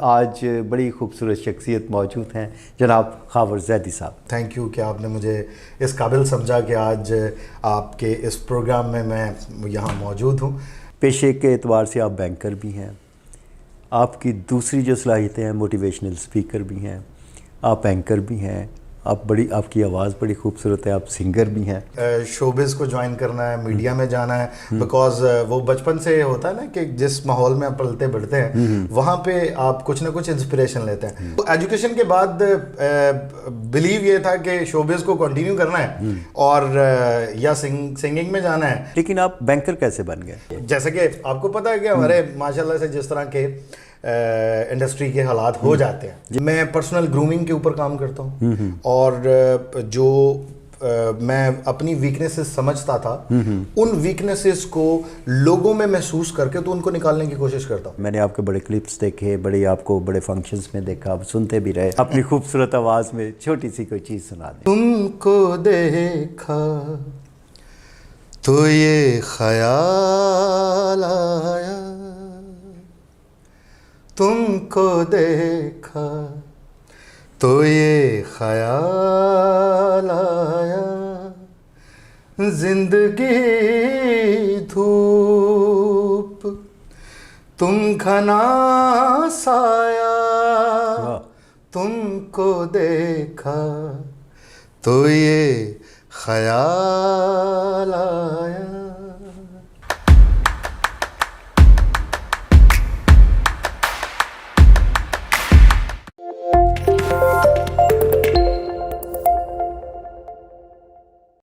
آج بڑی خوبصورت شخصیت موجود ہیں جناب خاور زیدی صاحب۔ تھینک یو کہ آپ نے مجھے اس قابل سمجھا کہ آج آپ کے اس پروگرام میں یہاں موجود ہوں۔ پیشے کے اعتبار سے آپ بینکر بھی ہیں، آپ کی دوسری جو صلاحیتیں ہیں موٹیویشنل اسپیکر بھی ہیں، آپ اینکر بھی ہیں، آپ کی آواز بڑی خوبصورت ہے، آپ سنگر بھی ہیں۔ شوبز کو جوائن کرنا ہے، میڈیا میں جانا ہے، بیکاز وہ بچپن سے ہوتا ہے نا کہ جس ماحول میں آپ پلتے بڑھتے ہیں وہاں پہ آپ کچھ نہ کچھ انسپریشن لیتے ہیں۔ ایجوکیشن کے بعد بلیو یہ تھا کہ شوبز کو کنٹینیو کرنا ہے اور یا سنگنگ میں جانا ہے۔ لیکن آپ بینکر کیسے بن گئے؟ جیسے کہ آپ کو پتہ ہے کہ ہمارے ماشاءاللہ سے جس طرح کے انڈسٹری کے حالات ہو جاتے ہیں، میں پرسنل گرومنگ کے اوپر کام کرتا ہوں اور جو میں اپنی ویکنیسز سمجھتا تھا ان ویکنیسز کو لوگوں میں محسوس کر کے تو ان کو نکالنے کی کوشش کرتا ہوں۔ میں نے آپ کے بڑے کلپس دیکھے، آپ کو بڑے فنکشنز میں دیکھا، آپ سنتے بھی رہے۔ اپنی خوبصورت آواز میں چھوٹی سی کوئی چیز سنا دیں۔ تم کو دیکھا تو یہ خیال آیا، تم کو دیکھا تو یہ خیال آیا، زندگی دھوپ تم گھنا سایہ، تم کو دیکھا تو یہ خیال آیا۔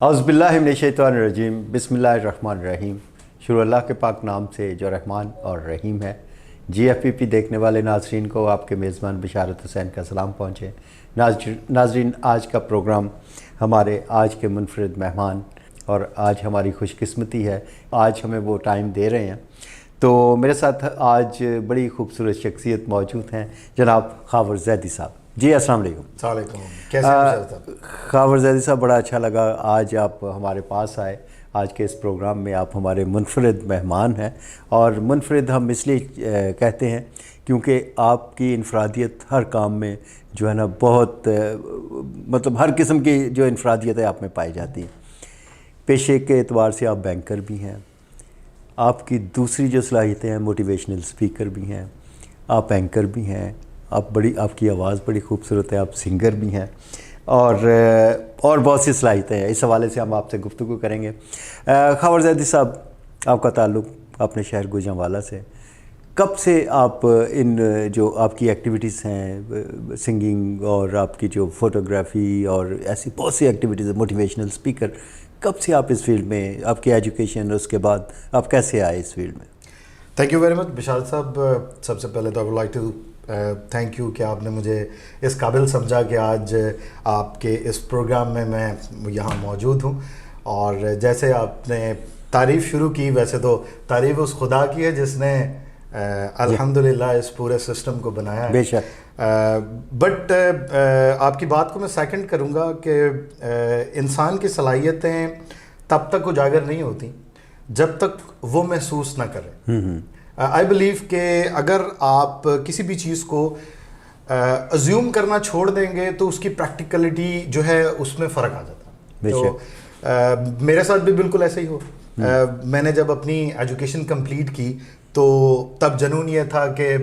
اعوذ باللہ من الشیطان الرجیم، بسم اللہ الرحمن الرحیم۔ شروع اللہ کے پاک نام سے جو رحمان اور رحیم ہے۔ جی ایف پی پی دیکھنے والے ناظرین کو آپ کے میزبان بشارت حسین کا سلام پہنچے۔ ناظرین، آج کا پروگرام ہمارے آج کے منفرد مہمان اور آج ہماری خوش قسمتی ہے، آج ہمیں وہ ٹائم دے رہے ہیں۔ تو میرے ساتھ آج بڑی خوبصورت شخصیت موجود ہیں جناب خاور زیدی صاحب۔ جی السلام علیکم۔ السلام علیکم، کیسے ہیں؟ خاور زیدی صاحب، بڑا اچھا لگا آج آپ ہمارے پاس آئے۔ آج کے اس پروگرام میں آپ ہمارے منفرد مہمان ہیں، اور منفرد ہم اس لیے کہتے ہیں کیونکہ آپ کی انفرادیت ہر کام میں جو ہے نا بہت مطلب ہر قسم کی جو انفرادیت ہے آپ میں پائی جاتی ہے۔ پیشے کے اعتبار سے آپ بینکر بھی ہیں، آپ کی دوسری جو صلاحیتیں ہیں موٹیویشنل اسپیکر بھی ہیں، آپ اینکر بھی ہیں، آپ کی آواز بڑی خوبصورت ہے، آپ سنگر بھی ہیں، اور بہت سی صلاحیتیں ہیں۔ اس حوالے سے ہم آپ سے گفتگو کریں گے۔ خاور زیدی صاحب، آپ کا تعلق اپنے شہر گوجرانوالہ سے، کب سے آپ ان جو آپ کی ایکٹیویٹیز ہیں سنگنگ اور آپ کی جو فوٹوگرافی اور ایسی بہت سی ایکٹیویٹیز ہیں، موٹیویشنل اسپیکر، کب سے آپ اس فیلڈ میں، آپ کی ایجوکیشن اس کے بعد آپ کیسے آئے اس فیلڈ میں؟ Thank you very much Basharat صاحب۔ سب سے پہلے تو I would like to thank you کہ آپ نے مجھے اس قابل سمجھا کہ آج آپ کے اس پروگرام میں یہاں موجود ہوں۔ اور جیسے آپ نے تعریف شروع کی، ویسے تو تعریف اس خدا کی ہے جس نے الحمدللہ اس پورے سسٹم کو بنایا ہے۔ بے شک۔ بٹ آپ کی بات کو میں سیکنڈ کروں گا کہ انسان کی صلاحیتیں تب تک اجاگر نہیں ہوتی جب تک وہ محسوس نہ کرے۔ آئی بلیو کہ اگر آپ کسی بھی چیز کو ازیوم کرنا چھوڑ دیں گے تو اس کی پریکٹیکلٹی جو ہے اس میں فرق آ جاتا ہے۔ تو میرے ساتھ بھی بالکل ایسا ہی ہو۔ میں نے جب اپنی ایجوکیشن کمپلیٹ کی تو تب جنون یہ تھا کہ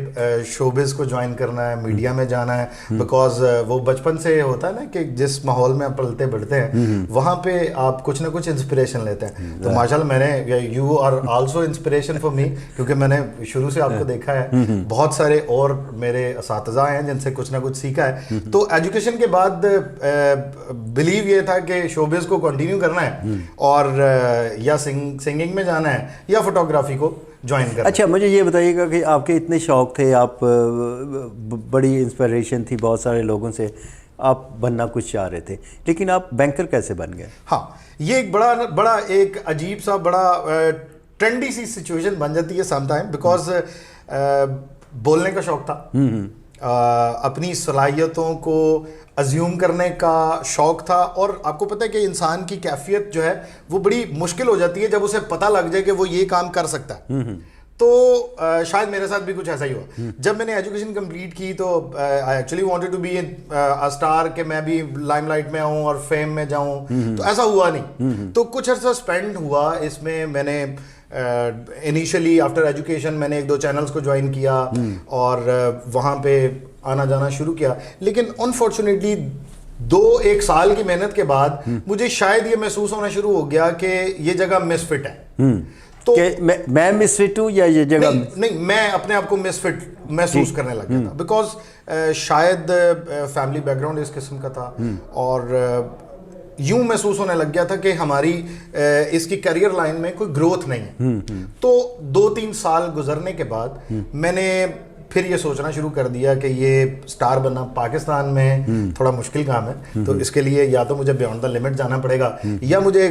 شوبز کو جوائن کرنا ہے، میڈیا میں جانا ہے، بیکاز وہ بچپن سے ہوتا ہے نا کہ جس ماحول میں آپ پلتے بڑھتے ہیں وہاں پہ آپ کچھ نہ کچھ انسپریشن لیتے ہیں۔ تو ماشاءاللہ میں نے you are also inspiration for me, کیونکہ میں نے شروع سے آپ کو دیکھا ہے، بہت سارے اور میرے اساتذہ ہیں جن سے کچھ نہ کچھ سیکھا ہے۔ تو ایجوکیشن کے بعد بلیو یہ تھا کہ شوبز کو کنٹینیو کرنا ہے اور یا سنگنگ میں جانا ہے یا فوٹوگرافی کو جوائن کرنا۔ اچھا، مجھے یہ بتائیے گا کہ آپ کے اتنے شوق تھے، آپ بڑی انسپریشن تھی بہت سارے لوگوں سے، آپ بننا کچھ چاہ رہے تھے، لیکن آپ بینکر کیسے بن گئے؟ ہاں، یہ ایک بڑا ایک عجیب سا بڑا ٹرینڈی سی سچویشن بن جاتی ہے سم ٹائم، بیکاز بولنے کا شوق تھا، اپنی صلاحیتوں کو ازیوم کرنے کا شوق تھا، اور آپ کو پتہ ہے کہ انسان کی کیفیت جو ہے وہ بڑی مشکل ہو جاتی ہے جب اسے پتہ لگ جائے کہ وہ یہ کام کر سکتا ہے۔ تو شاید میرے ساتھ بھی کچھ ایسا ہی ہوا. جب میں نے ایجوکیشن کمپلیٹ کی تو I actually wanted to be a star, کہ میں بھی لائم لائٹ میں آؤں اور فیم میں جاؤں, تو ایسا ہوا نہیں. تو کچھ عرصہ اسپینڈ ہوا اس میں. میں نے انیشلی آفٹر ایجوکیشن میں نے 1-2 چینلز کو جوائن کیا اور وہاں پہ آنا جانا شروع کیا, لیکن انفارچونیٹلی 2-1 سال کی محنت کے بعد مجھے شاید یہ محسوس ہونا شروع ہو گیا کہ یہ جگہ مس فٹ ہے. تو میں مس فٹ ہوں یا یہ جگہ نہیں, میں اپنے آپ کو مس فٹ محسوس کرنے لگ گیا تھا, بیکاز شاید فیملی بیک گراؤنڈ اس قسم کا تھا, اور یوں محسوس ہونے لگ گیا تھا کہ ہماری اس کی کیریئر لائن میں کوئی گروتھ نہیں ہے. تو 2-3 سال گزرنے کے بعد میں نے پھر یہ سوچنا شروع کر دیا کہ یہ سٹار بننا پاکستان میں تھوڑا مشکل کام ہے, تو اس کے لیے یا تو مجھے بیونڈ دا لمٹ جانا پڑے گا, یا مجھے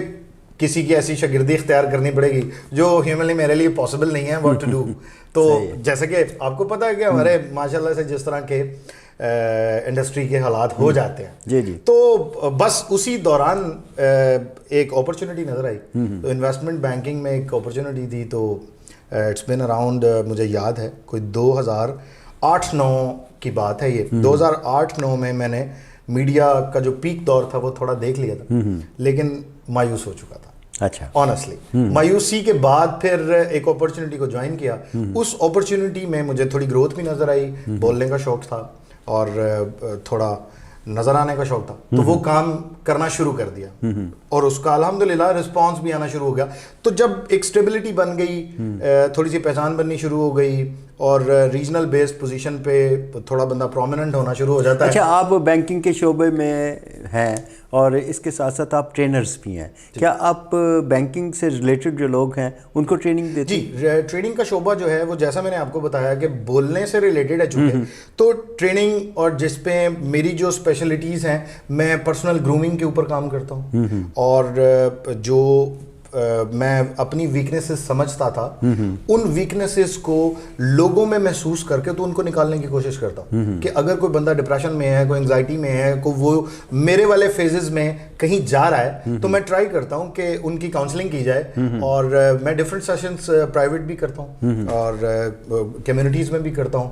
کسی کی ایسی شاگردی اختیار کرنی پڑے گی جو ہیومنلی میرے لیے پاسبل نہیں ہے واٹ ٹو ڈو. تو جیسے کہ آپ کو پتہ ہے کہ ہمارے ماشاء اللہ سے جس طرح کے انڈسٹری کے حالات ہو جاتے ہیں, تو بس اسی دوران ایک اپرچونٹی نظر آئی. تو انویسٹمنٹ بینکنگ میں ایک اپرچونٹی تھی. تو اٹس بین اراؤنڈ, مجھے یاد ہے کوئی 2008-9 کی بات ہے یہ. 2008-9 میں نے میڈیا کا جو پیک دور تھا وہ تھوڑا دیکھ لیا تھا, لیکن مایوس ہو چکا تھا. اچھا, آنیسٹلی مایوسی کے بعد پھر ایک اپرچونٹی کو جوائن کیا. اس اپرچونٹی میں مجھے تھوڑی گروتھ بھی نظر آئی, بولنے کا شوق تھا اور تھوڑا نظر آنے کا شوق تھا, تو وہ کام کرنا شروع کر دیا, اور اس کا الحمدللہ رسپانس بھی آنا شروع ہو گیا. تو جب ایک اسٹیبلٹی بن گئی, تھوڑی سی پہچان بننی شروع ہو گئی, اور ریجنل بیسڈ پوزیشن پہ تھوڑا بندہ پرومیننٹ ہونا شروع ہو جاتا ہے. اچھا, آپ بینکنگ کے شعبے میں ہیں اور اس کے ساتھ ساتھ آپ ٹرینرز بھی ہیں, کیا آپ بینکنگ سے ریلیٹڈ جو لوگ ہیں ان کو ٹریننگ دیتے ہیں؟ جی, ٹریننگ کا شعبہ جو ہے وہ جیسا میں نے آپ کو بتایا کہ بولنے سے ریلیٹڈ ہے چونکہ, تو ٹریننگ اور جس پہ میری جو اسپیشلٹیز ہیں, میں پرسنل گرومنگ کے اوپر کام کرتا ہوں, اور جو میں اپنی ویکنیسز سمجھتا تھا ان ویکنیسز کو لوگوں میں محسوس کر کے تو ان کو نکالنے کی کوشش کرتا ہوں کہ اگر کوئی بندہ ڈپریشن میں ہے, کوئی انگزائٹی میں ہے, کوئی وہ میرے والے فیزز میں کہیں جا رہا ہے, تو میں ٹرائی کرتا ہوں کہ ان کی کاؤنسلنگ کی جائے. اور میں ڈفرینٹ سیشنز پرائیویٹ بھی کرتا ہوں اور کمیونٹیز میں بھی کرتا ہوں.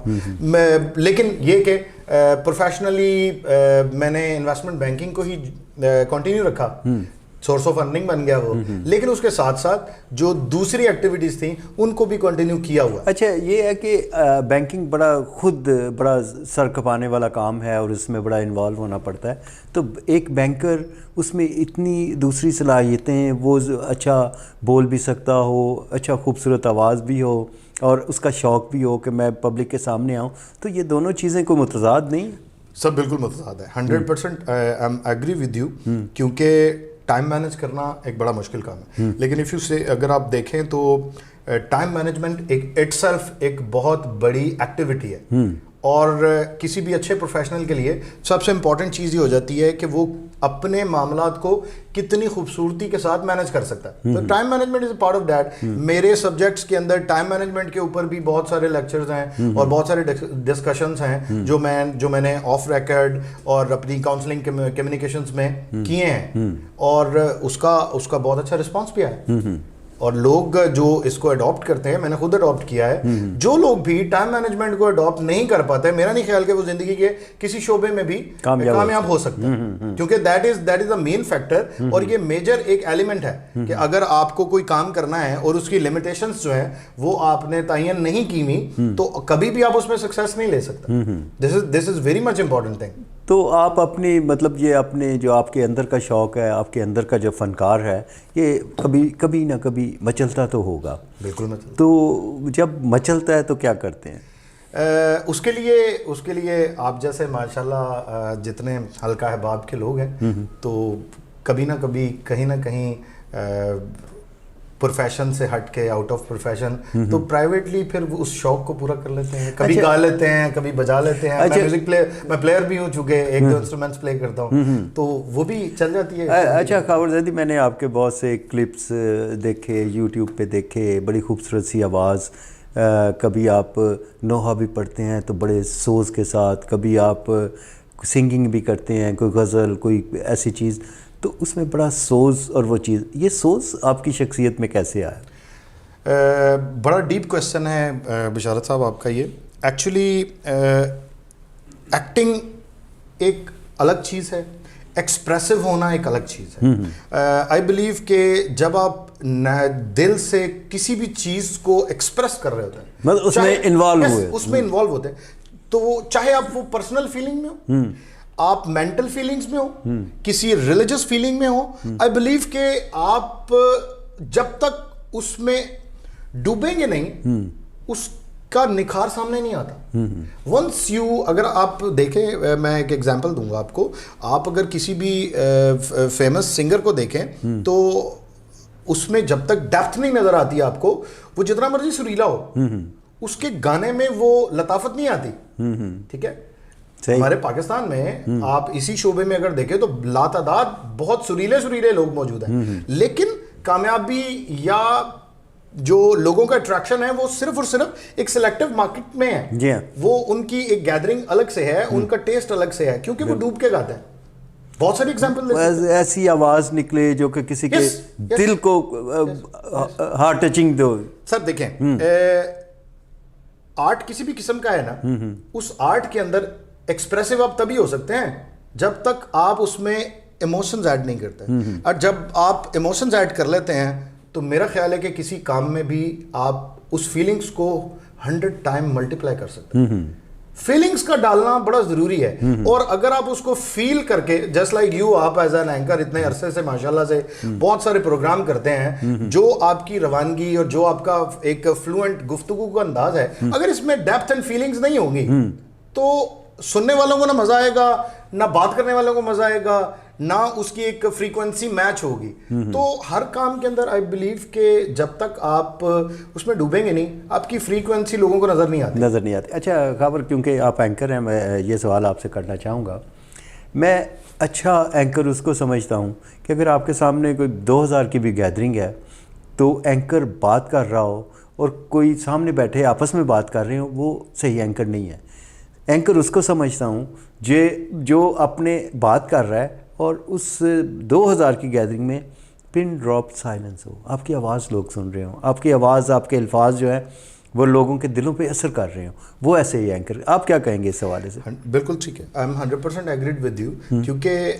لیکن یہ کہ پروفیشنلی میں نے انویسٹمنٹ بینکنگ کو ہی کنٹینیو رکھا, سورس آف ارننگ بن گیا وہ, لیکن اس کے ساتھ ساتھ جو دوسری ایکٹیویٹیز تھیں ان کو بھی کنٹینیو کیا ہوا. اچھا, یہ ہے کہ بینکنگ بڑا سر کھپانے والا کام ہے اور اس میں بڑا انوالو ہونا پڑتا ہے, تو ایک بینکر اس میں اتنی دوسری صلاحیتیں, وہ اچھا بول بھی سکتا ہو, اچھا خوبصورت آواز بھی ہو, اور اس کا شوق بھی ہو کہ میں پبلک کے سامنے آؤں, تو یہ دونوں چیزیں کوئی متضاد نہیں؟ سب بالکل متضاد ہے, 100% I am agree with you, کیونکہ ٹائم مینیج کرنا ایک بڑا مشکل کام ہے. لیکن اف یو سے اگر آپ دیکھیں تو ٹائم مینجمنٹ اٹ سیلف ایک بہت بڑی ایکٹیویٹی ہے, اور کسی بھی اچھے پروفیشنل کے لیے سب سے امپورٹنٹ چیز یہ ہو جاتی ہے کہ وہ اپنے معاملات کو کتنی خوبصورتی کے ساتھ مینیج کر سکتا ہے. تو time management is a part of that. میرے سبجیکٹس کے اندر ٹائم مینجمنٹ کے اوپر بھی بہت سارے لیکچرز ہیں اور بہت سارے ڈسکشنز ہیں جو میں نے آف ریکارڈ اور اپنی کاؤنسلنگ کمیونیکیشنز میں کیے ہیں, اور اس کا بہت اچھا رسپانس بھی آیا. اور لوگ جو اس کو اڈاپٹ کرتے ہیں, میں نے خود اڈاپٹ کیا ہے, جو لوگ بھی ٹائم مینجمنٹ کو اڈاپٹ نہیں کر پاتے, میرا نہیں خیال کہ وہ زندگی کے کسی شعبے میں بھی کامیاب ہو سکتے ہیں, کیونکہ that is the main factor. اور یہ میجر ایک ایلیمنٹ ہے کہ اگر آپ کو کوئی کام کرنا ہے اور اس کی لمیٹیشنز جو ہیں وہ آپ نے تعین نہیں کی ہوئی, تو کبھی بھی آپ اس میں سکسیس نہیں لے سکتے. This is very much important thing. تو آپ اپنی مطلب یہ اپنے جو آپ کے اندر کا شوق ہے, آپ کے اندر کا جو فنکار ہے, یہ کبھی نہ کبھی مچلتا تو ہوگا. بالکل مچلتا. تو جب مچلتا ہے تو کیا کرتے ہیں؟ اس کے لیے آپ جیسے ماشاءاللہ جتنے حلقہ احباب کے لوگ ہیں, تو کبھی نہ کبھی کہیں نہ کہیں پروفیشن سے ہٹ کے, آؤٹ آف پروفیشن, تو پرائیویٹلی پھر اس شوق کو پورا کر لیتے ہیں. کبھی گا لیتے ہیں, کبھی بجا لیتے ہیں. میں میوزک میں پلیئر بھی ہوں, چونکہ 1-2 انسٹرومنٹس پلے کرتا ہوں, تو وہ بھی چل جاتی ہے. اچھا خاور زیدی, میں نے آپ کے بہت سے کلپس دیکھے, یوٹیوب پہ دیکھے, بڑی خوبصورت سی آواز, کبھی آپ نوحہ بھی پڑھتے ہیں تو بڑے سوز کے ساتھ, کبھی آپ سنگنگ بھی کرتے ہیں, کوئی غزل, کوئی ایسی چیز, تو اس میں بڑا سوز, اور وہ چیز, یہ سوز آپ کی شخصیت میں کیسے آیا؟ بڑا ڈیپ کویشچن ہے بشارت صاحب آپ کا یہ. ایکچولی ایکٹنگ ایک الگ چیز ہے, ایکسپریسو ہونا ایک الگ چیز ہے. آئی بلیو کہ جب آپ دل سے کسی بھی چیز کو ایکسپریس کر رہے ہوتے ہیں, مطلب اس میں انوالو ہوتے ہیں, تو وہ چاہے آپ وہ پرسنل فیلنگ میں ہو, آپ مینٹل فیلنگز میں ہو, کسی ریلیجس فیلنگ میں ہو, آئی بلیو کہ آپ جب تک اس میں ڈوبیں گے نہیں اس کا نکھار سامنے نہیں آتا. ونس یو, اگر آپ دیکھیں, میں ایک ایگزامپل دوں گا آپ کو, آپ اگر کسی بھی فیمس سنگر کو دیکھیں تو اس میں جب تک ڈیپتھ نہیں نظر آتی ہے آپ کو, وہ جتنا مرضی سریلا ہو, اس کے گانے میں وہ لطافت نہیں آتی. ٹھیک ہے, ہمارے پاکستان میں آپ اسی شعبے میں اگر دیکھیں تو لاتعداد بہت سریلے لوگ موجود ہیں, لیکن کامیابی یا جو لوگوں کا اٹریکشن ہے وہ صرف اور صرف ایک سلیکٹو مارکیٹ میں ہے. وہ ان کی ایک گیدرنگ الگ سے ہے, ان کا ٹیسٹ الگ سے ہے, کیونکہ وہ ڈوب کے گاتے ہیں. بہت ساری ایگزامپل, ایسی آواز نکلے جو کہ کسی کے دل کو ہارٹ ٹچنگ دو. سر دیکھیں, آرٹ کسی بھی قسم کا ہے نا, اس آرٹ کے اندر ایکسپریسو آپ تبھی ہو سکتے ہیں جب تک آپ اس میں ایموشنز ایڈ نہیں کرتے. اور جب آپ ایموشنز ایڈ کر لیتے ہیں تو میرا خیال ہے کہ کسی کام میں بھی آپ اس فیلنگز کو 100 ٹائم ملٹیپلائی کر سکتے ہیں. فیلنگز کا ڈالنا بڑا ضروری ہے, اور اگر آپ اس کو فیل کر کے, جسٹ لائک یو, آپ ایز این اینکر اتنے عرصے سے ماشاءاللہ سے بہت سارے پروگرام کرتے ہیں, جو آپ کی روانگی اور جو آپ کا ایک فلوئنٹ گفتگو کا انداز ہے, اگر اس میں ڈیپتھ اینڈ فیلنگز نہیں ہوں گی تو سننے والوں کو نہ مزہ آئے گا, نہ بات کرنے والوں کو مزہ آئے گا, نہ اس کی ایک فریکوینسی میچ ہوگی. تو ہر کام کے اندر آئی بلیو کہ جب تک آپ اس میں ڈوبیں گے نہیں, آپ کی فریکوینسی لوگوں کو نظر نہیں آتی. اچھا خبر, کیونکہ آپ اینکر ہیں, میں یہ سوال آپ سے کرنا چاہوں گا. میں اچھا اینکر اس کو سمجھتا ہوں کہ اگر آپ کے سامنے کوئی 2000 کی بھی گیدرنگ ہے تو اینکر بات کر رہا ہو اور کوئی سامنے بیٹھے آپس میں بات کر رہے ہوں, وہ صحیح اینکر نہیں ہے. اینکر اس کو سمجھتا ہوں جو اپنے بات کر رہا ہے اور اس 2000 کی گیدرنگ میں پن ڈراپ سائلنس ہو, آپ کی آواز لوگ سن رہے ہوں, آپ کی آواز, آپ کے الفاظ جو ہیں وہ لوگوں کے دلوں پہ اثر کر رہے ہوں, وہ ایسے ہی اینکر. آپ کیا کہیں گے اس حوالے سے؟ بالکل ٹھیک ہے, I am 100% agreed with you, کیونکہ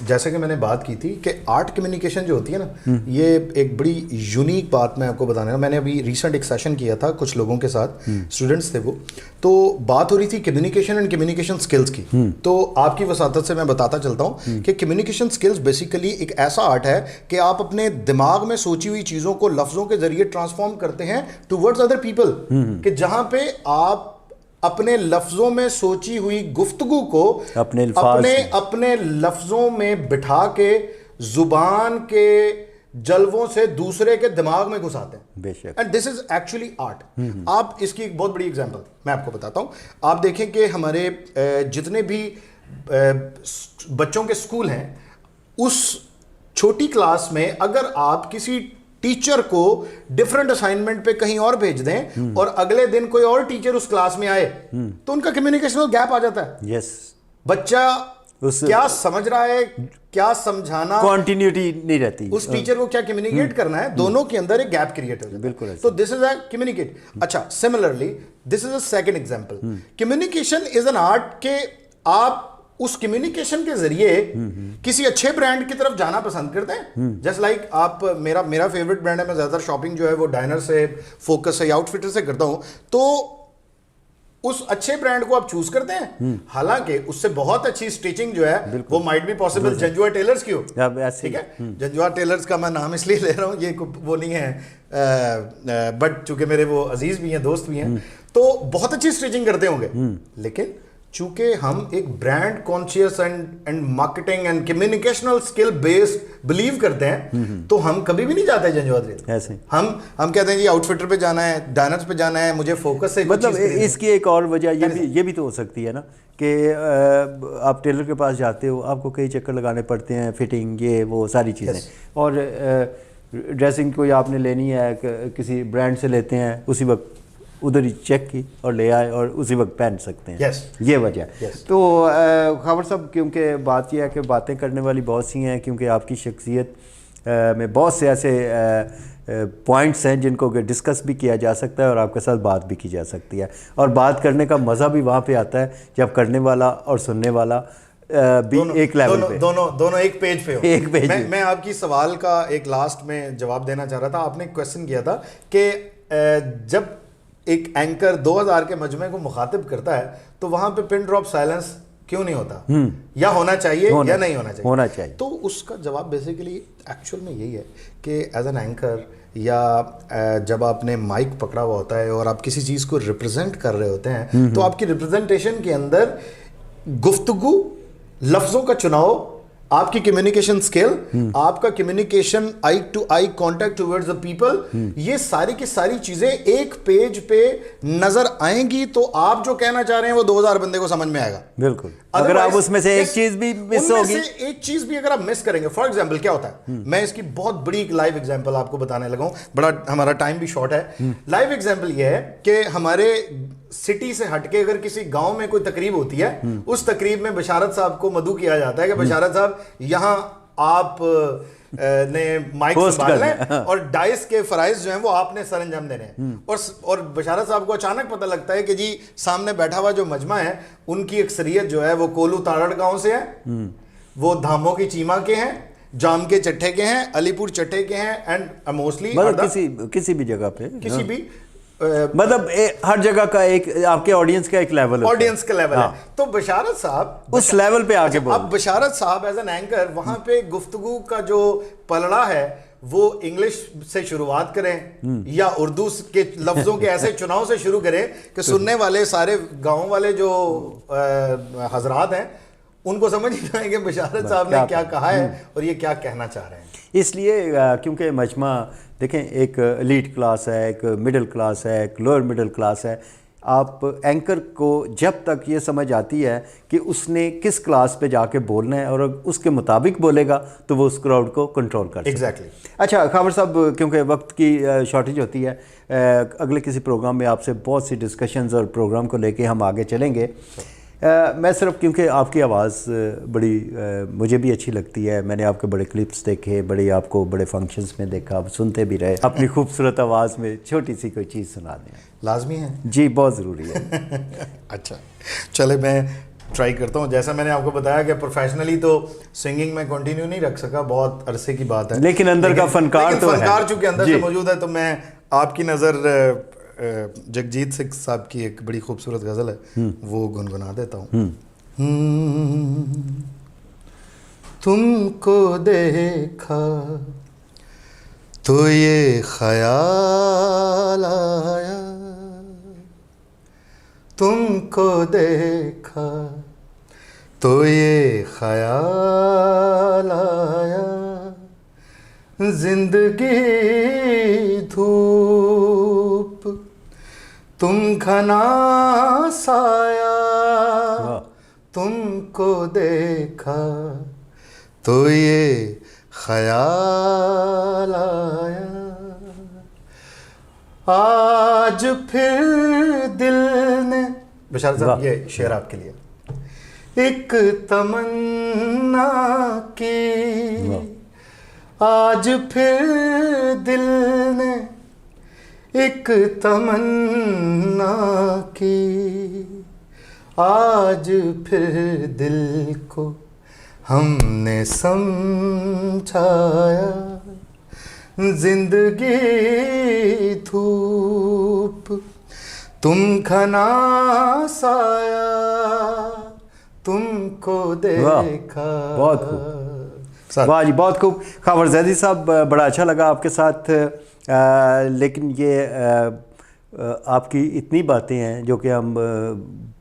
جیسے کہ میں نے بات کی تھی کہ آرٹ کمیونیکیشن جو ہوتی ہے نا, یہ ایک بڑی یونیک بات میں آپ کو بتانا ہے. میں نے ابھی ریسنٹ ایک سیشن کیا تھا کچھ لوگوں کے ساتھ, اسٹوڈنٹس تھے وہ, تو بات ہو رہی تھی کمیونیکیشن اینڈ کمیونیکیشن سکلز کی. تو آپ کی وساطت سے میں بتاتا چلتا ہوں کہ کمیونیکیشن سکلز بیسیکلی ایک ایسا آرٹ ہے کہ آپ اپنے دماغ میں سوچی ہوئی چیزوں کو لفظوں کے ذریعے ٹرانسفارم کرتے ہیں ٹوورڈز ادر پیپل, کہ جہاں پہ آپ اپنے لفظوں میں سوچی ہوئی گفتگو کو اپنے لفظوں میں بٹھا کے زبان کے جلووں سے دوسرے کے دماغ میں گھساتے ہیں. بے شک. And this is actually art. آپ اس کی ایک بہت بڑی ایگزامپل میں آپ کو بتاتا ہوں. آپ دیکھیں کہ ہمارے جتنے بھی بچوں کے اسکول ہیں, اس چھوٹی کلاس میں اگر آپ کسی ٹیچر کو ڈفرنٹ اسائنمنٹ پہ کہیں اور بھیج دیں اور اگلے دن کوئی اور ٹیچر اس کلاس میں آئے تو ان کا کمیونیکیشنل گیپ آ جاتا ہے. یس. بچہ کیا سمجھ رہا ہے, کیا سمجھانا, کنٹینیوٹی نہیں رہتی, اس ٹیچر کو کیا کمیونیکیٹ کرنا ہے, دونوں کے اندر ایک گیپ کریٹ ہو جاتا ہے. بالکل. تو دس از اے کمیونیکیٹ. اچھا, similarly this is a second example. Communication is an art کہ آپ اس کمیونیکیشن کے ذریعے کسی اچھے برانڈ کی طرف جانا پسند کرتے ہیں. جسٹ لائک آپ, میرا فیوریٹ برانڈ ہے, میں زیادہ تر شاپنگ جو ہے وہ ڈائنر سے, فوکس سے, آؤٹ فٹر سے کرتا ہوں. تو اس اچھے برانڈ کو آپ چوز کرتے ہیں, حالانکہ اس سے بہت اچھی سٹیچنگ جو ہے وہ might be possible Janjua tailors کی ہو. ٹھیک ہے, جنجوا ٹیلرز کا میں نام اس لیے لے رہا ہوں, یہ وہ نہیں ہے, بٹ چونکہ میرے وہ عزیز بھی ہیں, دوست بھی ہیں, تو بہت اچھی سٹیچنگ کرتے ہوں گے. لیکن چونکہ ہم ایک brand conscious and marketing and communicational skill based believe کرتے ہیں, تو ہم کبھی بھی نہیں جاتے جنجوا ٹیلر. ہم کہتے ہیں جی آؤٹ فٹر پہ جانا ہے, ڈائنرز پہ جانا ہے, مجھے فوکس سے. مطلب اس کی ایک اور وجہ یہ بھی تو ہو سکتی ہے نا کہ آپ ٹیلر کے پاس جاتے ہو, آپ کو کئی چکر لگانے پڑتے ہیں, فٹنگ, یہ وہ ساری چیزیں, اور ڈریسنگ کوئی آپ نے لینی ہے کسی برانڈ سے لیتے ہیں, اسی وقت ادھر ہی چیک کی اور لے آئے اور اسی وقت پہن سکتے ہیں. یہ وجہ ہے. تو خاور صاحب, کیونکہ بات یہ ہے کہ باتیں کرنے والی بہت سی ہیں, کیونکہ آپ کی شخصیت میں بہت سے ایسے پوائنٹس ہیں جن کو ڈسکس بھی کیا جا سکتا ہے اور آپ کے ساتھ بات بھی کی جا سکتی ہے, اور بات کرنے کا مزہ بھی وہاں پہ آتا ہے جب کرنے والا اور سننے والا بھی ایک لیول پہ, دونوں ایک پیج پہ ہو. ایک پیج. میں آپ کی سوال کا ایک لاسٹ میں جواب دینا چاہ رہا تھا. آپ نے ایک کویسچن کیا تھا کہ جب ایک اینکر 2000 کے مجمع کو مخاطب کرتا ہے تو وہاں پہ پن ڈراپ سائلنس کیوں نہیں ہوتا, یا ہونا چاہیے یا نہیں ہونا چاہیے. تو اس کا جواب بیسیکلی ایکچوئل میں یہی ہے کہ ایز این اینکر یا جب آپ نے مائک پکڑا ہوا ہوتا ہے اور آپ کسی چیز کو ریپرزینٹ کر رہے ہوتے ہیں تو آپ کی ریپرزینٹیشن کے اندر گفتگو, لفظوں کا چناؤ, آپ کی کمیونیکیشن سکل, آپ کا communication eye to eye contact towards the people, یہ ساری کی ساری چیزیں ایک پیج پہ نظر آئیں گی تو آپ جو کہنا چاہ رہے ہیں وہ 2000 بندے کو سمجھ میں آئے گا. بالکل. اگر آپ اس میں سے ایک چیز بھی مس ہوگی, ایک چیز بھی اگر آپ مس کریں گے, فار ایگزامپل کیا ہوتا ہے, میں اس کی بہت بڑی ایک لائیو ایگزامپل آپ کو بتانے لگا ہوں, بڑا ہمارا ٹائم بھی شارٹ ہے. لائیو ایگزامپل یہ ہے کہ ہمارے سٹی سے ہٹ کے اگر کسی گاؤں میں کوئی تقریب ہوتی ہے, اس تقریب میں بشارت صاحب کو مدعو کیا جاتا ہے کہ بشارت صاحب یہاں آپ نے مائک سنبھال لیں اور ڈائس کے فرائض جو ہیں وہ آپ نے سر انجام دینے ہیں. اور بشارت صاحب کو اچانک پتہ لگتا ہے کہ جی سامنے بیٹھا ہوا جو مجمع ہے ان کی اکثریت جو ہے وہ کولو تاڑڑ گاؤں سے ہے, وہ دھاموں کی چیما کے ہیں, جام کے چٹھے کے ہیں, علی پور چٹھے کے ہیں, اینڈ موسٹلی کسی بھی جگہ پہ, کسی بھی مطلب ہر جگہ کا ایک آپ کے آڈینس کا ایک لیول ہے, آڈینس کا لیول ہے. تو بشارت صاحب اس لیول پہ آگے بولیں. اب بشارت صاحب ایز این اینکر وہاں پہ گفتگو کا جو پلڑا ہے وہ انگلش سے شروعات کریں یا اردو کے لفظوں کے ایسے چناؤ سے شروع کریں کہ سننے والے سارے گاؤں والے جو حضرات ہیں ان کو سمجھ نہیں آئے کہ بشارت صاحب نے کیا کہا ہے اور یہ کیا کہنا چاہ رہے ہیں. اس لیے کیونکہ مجمع دیکھیں ایک ایلیٹ کلاس ہے, ایک مڈل کلاس ہے, ایک لوئر مڈل کلاس ہے. آپ اینکر کو جب تک یہ سمجھ آتی ہے کہ اس نے کس کلاس پہ جا کے بولنا ہے اور اس کے مطابق بولے گا تو وہ اس کراؤڈ کو کنٹرول کر سکتا ہے. ایگزیکٹلی. اچھا خاور صاحب, کیونکہ وقت کی شارٹیج ہوتی ہے, اگلے کسی پروگرام میں آپ سے بہت سی ڈسکشنز اور پروگرام کو لے کے ہم آگے چلیں گے. میں صرف کیونکہ آپ کی آواز بڑی مجھے بھی اچھی لگتی ہے, میں نے آپ کے بڑے کلپس دیکھے, بڑے آپ کو بڑے فنکشنز میں دیکھا, آپ سنتے بھی رہے, اپنی خوبصورت آواز میں چھوٹی سی کوئی چیز سنا دیں. لازمی ہے جی, بہت ضروری ہے. اچھا چلے میں ٹرائی کرتا ہوں. جیسا میں نے آپ کو بتایا کہ پروفیشنلی تو سنگنگ میں کنٹینیو نہیں رکھ سکا, بہت عرصے کی بات ہے, لیکن اندر کا فنکار تو ہے, فنکار چونکہ اندر سے موجود ہے. تو میں آپ کی نظر جگجیت سنگھ صاحب کی ایک بڑی خوبصورت غزل ہے وہ گنگنا دیتا ہوں. تم کو دیکھا تو یہ خیال آیا, تم کو دیکھا تو یہ خیال آیا, زندگی دھوپ تم گھنا سایہ, تم کو دیکھا تو یہ خیال آیا, آج پھر دل نے, بشارت صاحب یہ شعر آپ کے لیے, ایک تمنا کی, آج پھر دل نے ایک تمنا کی, آج پھر دل کو ہم نے سمجھایا, زندگی دھوپ تم گھنا سایہ, تم کو دیکھا. بہت خوب, واہ جی بہت خوب. خاور زیدی صاحب بڑا اچھا لگا آپ کے ساتھ, لیکن یہ آپ کی اتنی باتیں ہیں جو کہ ہم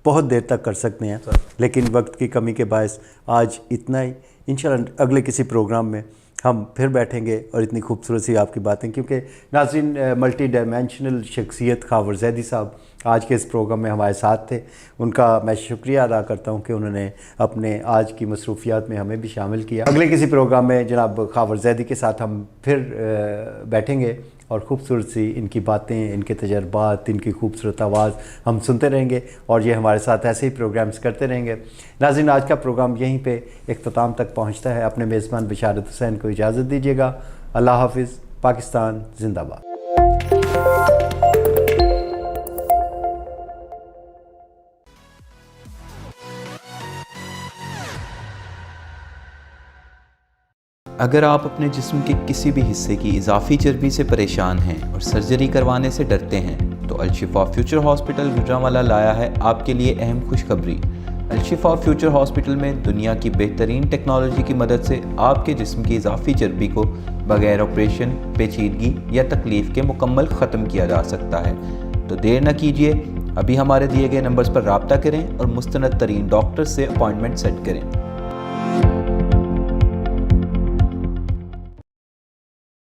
بہت دیر تک کر سکتے ہیں, لیکن وقت کی کمی کے باعث آج اتنا ہی. انشاءاللہ اگلے کسی پروگرام میں ہم پھر بیٹھیں گے اور اتنی خوبصورت سی آپ کی باتیں, کیونکہ ناظرین ملٹی ڈائمینشنل شخصیت خاور زیدی صاحب آج کے اس پروگرام میں ہمارے ساتھ تھے. ان کا میں شکریہ ادا کرتا ہوں کہ انہوں نے اپنے آج کی مصروفیات میں ہمیں بھی شامل کیا. اگلے کسی پروگرام میں جناب خاور زیدی کے ساتھ ہم پھر بیٹھیں گے اور خوبصورت سی ان کی باتیں, ان کے تجربات, ان کی خوبصورت آواز ہم سنتے رہیں گے اور یہ ہمارے ساتھ ایسے ہی پروگرامز کرتے رہیں گے. ناظرین آج کا پروگرام یہیں پہ اختتام تک پہنچتا ہے. اپنے میزبان بشارت حسین کو اجازت دیجیے گا. اللہ حافظ. پاکستان زندہ باد. اگر آپ اپنے جسم کے کسی بھی حصے کی اضافی چربی سے پریشان ہیں اور سرجری کروانے سے ڈرتے ہیں تو الشفا فیوچر ہاسپٹل گوجرانوالہ لایا ہے آپ کے لیے اہم خوشخبری. الشفا فیوچر ہاسپٹل میں دنیا کی بہترین ٹیکنالوجی کی مدد سے آپ کے جسم کی اضافی چربی کو بغیر آپریشن، پیچیدگی یا تکلیف کے مکمل ختم کیا جا سکتا ہے. تو دیر نہ کیجیے، ابھی ہمارے دیے گئے نمبرز پر رابطہ کریں اور مستند ترین ڈاکٹر سے اپائنٹمنٹ سیٹ کریں.